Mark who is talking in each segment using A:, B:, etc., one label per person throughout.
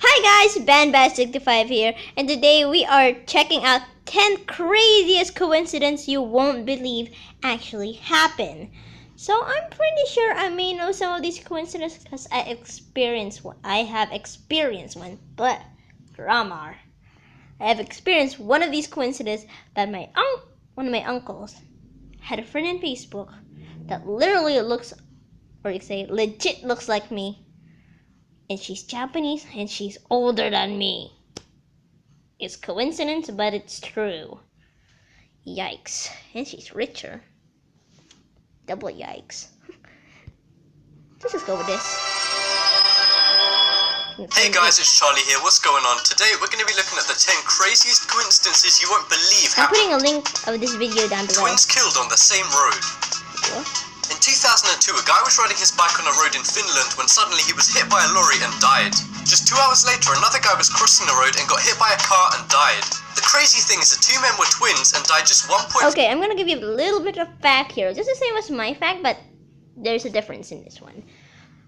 A: Hi guys, BanBaz65 here, and today we are checking out 10 craziest coincidences you won't believe actually happen. So I'm pretty sure I may know some of these coincidences because I have experienced one, but grammar. I have experienced one of these coincidences that one of my uncles had a friend on Facebook that literally looks, or you say legit looks like me. And she's Japanese and she's older than me. It's coincidence, but it's true. Yikes. And she's richer. Double yikes. Let's just go with this.
B: Hey guys, it's Charlie here. What's going on? Today we're going to be looking at the 10 craziest coincidences you won't believe
A: I'm
B: happened.
A: putting a link of this video down below.
B: Twins killed on the same road.
A: What?
B: In 2002, a guy was riding his bike on a road in Finland when suddenly he was hit by a lorry and died. Just 2 hours later, another guy was crossing the road and got hit by a car and died. The crazy thing is the two men were twins and died just 1.5.
A: Okay, I'm gonna give you a little bit of fact here. Just the same as my fact, but there's a difference in this one.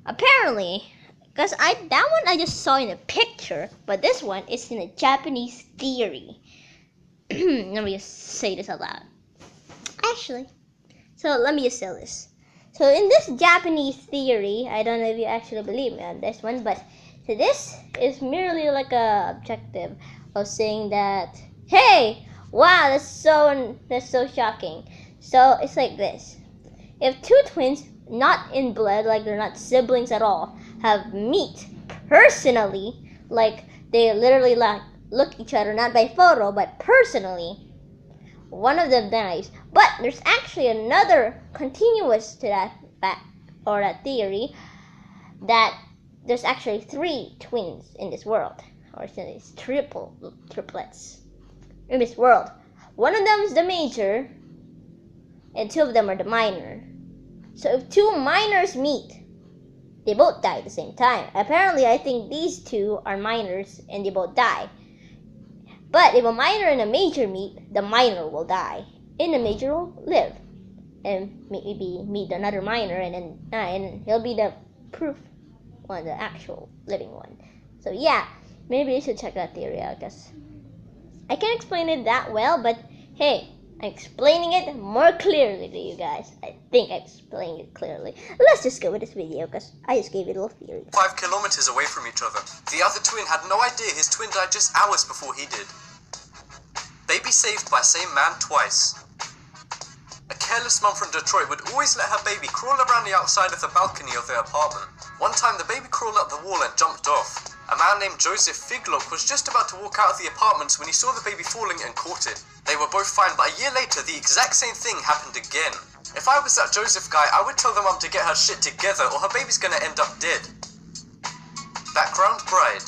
A: Apparently, because that one I just saw in a picture, but this one is in a Japanese theory. Let me just say this out loud. Actually, so let me just say this. So in this Japanese theory, I don't know if you actually believe me on this one, but so this is merely like a objective of saying that, hey, wow, that's so shocking. So it's like this: if two twins, not in blood, like they're not siblings at all, have meet personally, like they literally look each other not by photo but personally, one of them dies. But there's actually another continuous to that fact or that theory, that there's actually 3 twins in this world, or it's triplets in this world. One of them is the major, and 2 of them are the minor. So if 2 minors meet, they both die at the same time. Apparently, I think these 2 are minors and they both die. But if a minor and a major meet, the minor will die, and the major will live, and maybe meet another minor, and then and he'll be the proof one, the actual living one. So yeah, maybe you should check that theory out, because I can't explain it that well, but hey, I'm explaining it more clearly to you guys. I think I explained it clearly. Let's just go with this video, because I just gave it a little theory.
B: 5 kilometers away from each other. The other twin had no idea his twin died just hours before he did. Baby saved by same man twice. A careless mum from Detroit would always let her baby crawl around the outside of the balcony of their apartment. One time the baby crawled up the wall and jumped off. A man named Joseph Figlock was just about to walk out of the apartments when he saw the baby falling and caught it. They were both fine, but a year later the exact same thing happened again. If I was that Joseph guy, I would tell the mum to get her shit together or her baby's gonna end up dead. Background bride.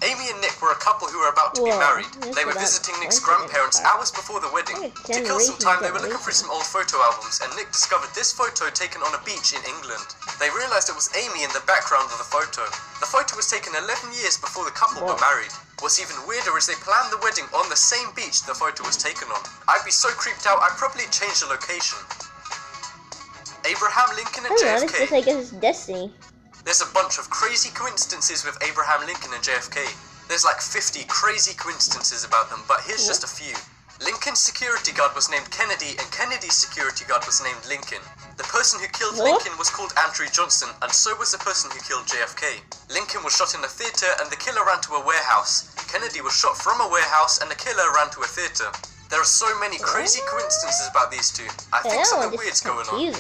B: Amy and Nick were a couple who were about to be married. They were visiting Nick's grandparents hours before the wedding. To kill some time, they were looking through some old photo albums, and Nick discovered this photo taken on a beach in England. They realized it was Amy in the background of the photo. The photo was taken 11 years before the couple were married. What's even weirder is they planned the wedding on the same beach the photo was taken on. I'd be so creeped out, I'd probably change the location. Abraham Lincoln and
A: I don't know,
B: JFK.
A: this I guess is destiny.
B: There's a bunch of crazy coincidences with Abraham Lincoln and JFK. There's like 50 crazy coincidences about them, but here's just a few. Lincoln's security guard was named Kennedy, and Kennedy's security guard was named Lincoln. The person who killed Lincoln was called Andrew Johnson, and so was the person who killed JFK. Lincoln was shot in a theater, and the killer ran to a warehouse. Kennedy was shot from a warehouse, and the killer ran to a theater. There are so many crazy coincidences about these two. I think something weird's going on.
A: Me.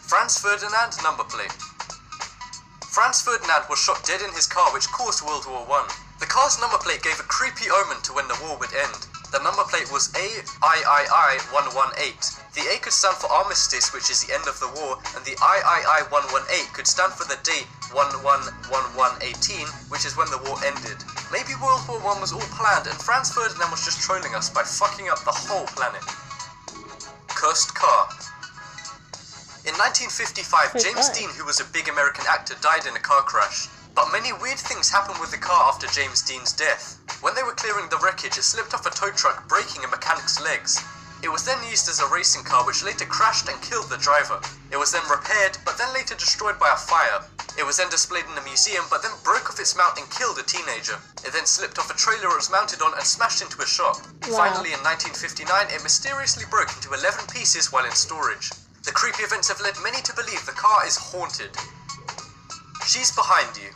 B: Franz Ferdinand number plate. Franz Ferdinand was shot dead in his car, which caused World War I. The car's number plate gave a creepy omen to when the war would end. The number plate was AIII-118. The A could stand for armistice, which is the end of the war, and the III-118 could stand for the date 111118, which is when the war ended. Maybe World War I was all planned, and Franz Ferdinand was just trolling us by fucking up the whole planet. Cursed car. In 1955, James Dean, who was a big American actor, died in a car crash. But many weird things happened with the car after James Dean's death. When they were clearing the wreckage, it slipped off a tow truck, breaking a mechanic's legs. It was then used as a racing car which later crashed and killed the driver. It was then repaired but then later destroyed by a fire. It was then displayed in a museum but then broke off its mount and killed a teenager. It then slipped off a trailer it was mounted on and smashed into a shop.
A: Wow.
B: Finally in 1959 it mysteriously broke into 11 pieces while in storage. The creepy events have led many to believe the car is haunted. She's behind you.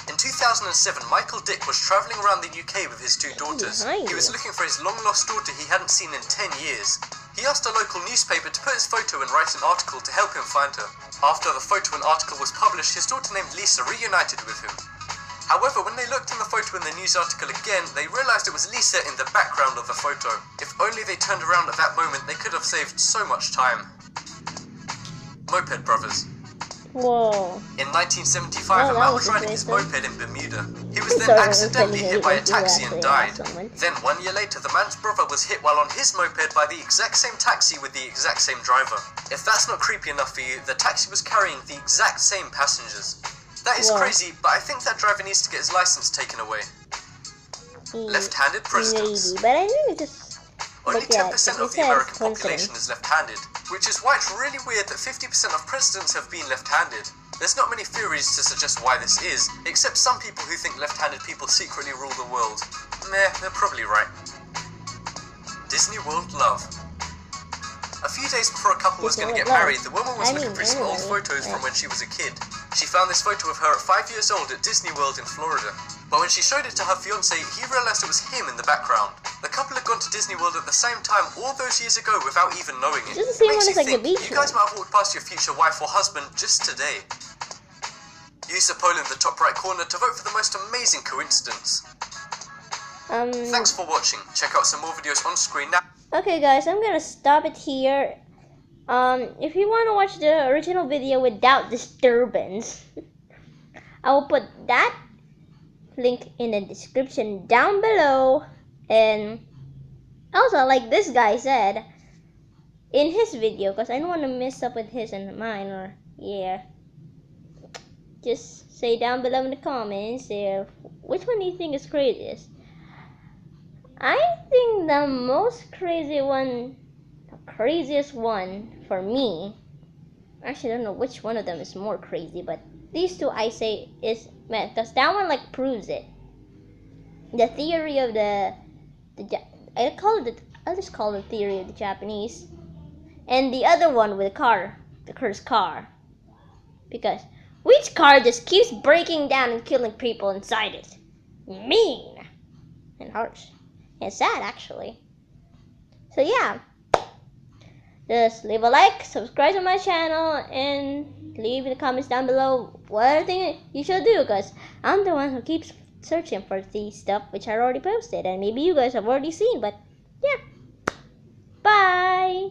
B: In 2007, Michael Dick was travelling around the UK with his two daughters. He was looking for his long-lost daughter he hadn't seen in 10 years. He asked a local newspaper to put his photo and write an article to help him find her. After the photo and article was published, his daughter named Lisa reunited with him. However, when they looked in the photo in the news article again, they realised it was Lisa in the background of the photo. If only they turned around at that moment, they could have saved so much time. Moped Brothers.
A: Whoa.
B: In 1975, a
A: Oh,
B: man
A: that
B: was
A: was
B: riding his
A: interesting.
B: moped in Bermuda. He was then
A: Sorry,
B: accidentally hit by a taxi and died.
A: Someone.
B: Then 1 year later, the man's brother was hit while on his moped by the exact same taxi with the exact same driver. If that's not creepy enough for you, the taxi was carrying the exact same passengers. That is
A: Whoa.
B: crazy, but I think that driver needs to get his license taken away. Left-handed presidents.
A: Maybe, but I think it's just
B: Only
A: like that.
B: 10% of
A: It's
B: the
A: a
B: American
A: coincidence.
B: population is left-handed, which is why it's really weird that 50% of presidents have been left-handed. There's not many theories to suggest why this is, except some people who think left-handed people secretly rule the world. Meh, they're probably right. Disney World Love. A few days before a couple was
A: Disney
B: going to get
A: World Love.
B: married, the woman was looking for some old photos from when she was a kid. She found this photo of her at 5 years old at Disney World in Florida. But when she showed it to her fiancé, he realised it was him in the background. The couple had gone to Disney World at the same time all those years ago without even knowing it.
A: Just the same
B: Makes
A: one
B: you
A: as, like, the
B: think,
A: beach
B: you guys
A: one.
B: might have walked past your future wife or husband just today. Use the poll in the top right corner to vote for the most amazing coincidence. Thanks for watching. Check out some more videos on screen now.
A: Okay guys, I'm gonna stop it here. If you wanna watch the original video without disturbance, I will put that link in the description down below. And also, like this guy said in his video, because I don't want to mess up with his and mine, or yeah, just say down below in the comments which one do you think is craziest. I think the most craziest one for me, actually I don't know which one of them is more crazy, but these two I say is, man, because that one like proves it. The theory of I'll just call it the theory of the Japanese, and the other one with the cursed car, because which car just keeps breaking down and killing people inside it? Mean and harsh. It's sad actually. So yeah, just leave a like, subscribe to my channel, and leave in the comments down below what other thing you should do, because I'm the one who keeps searching for the stuff which I already posted, and maybe you guys have already seen, but yeah. Bye!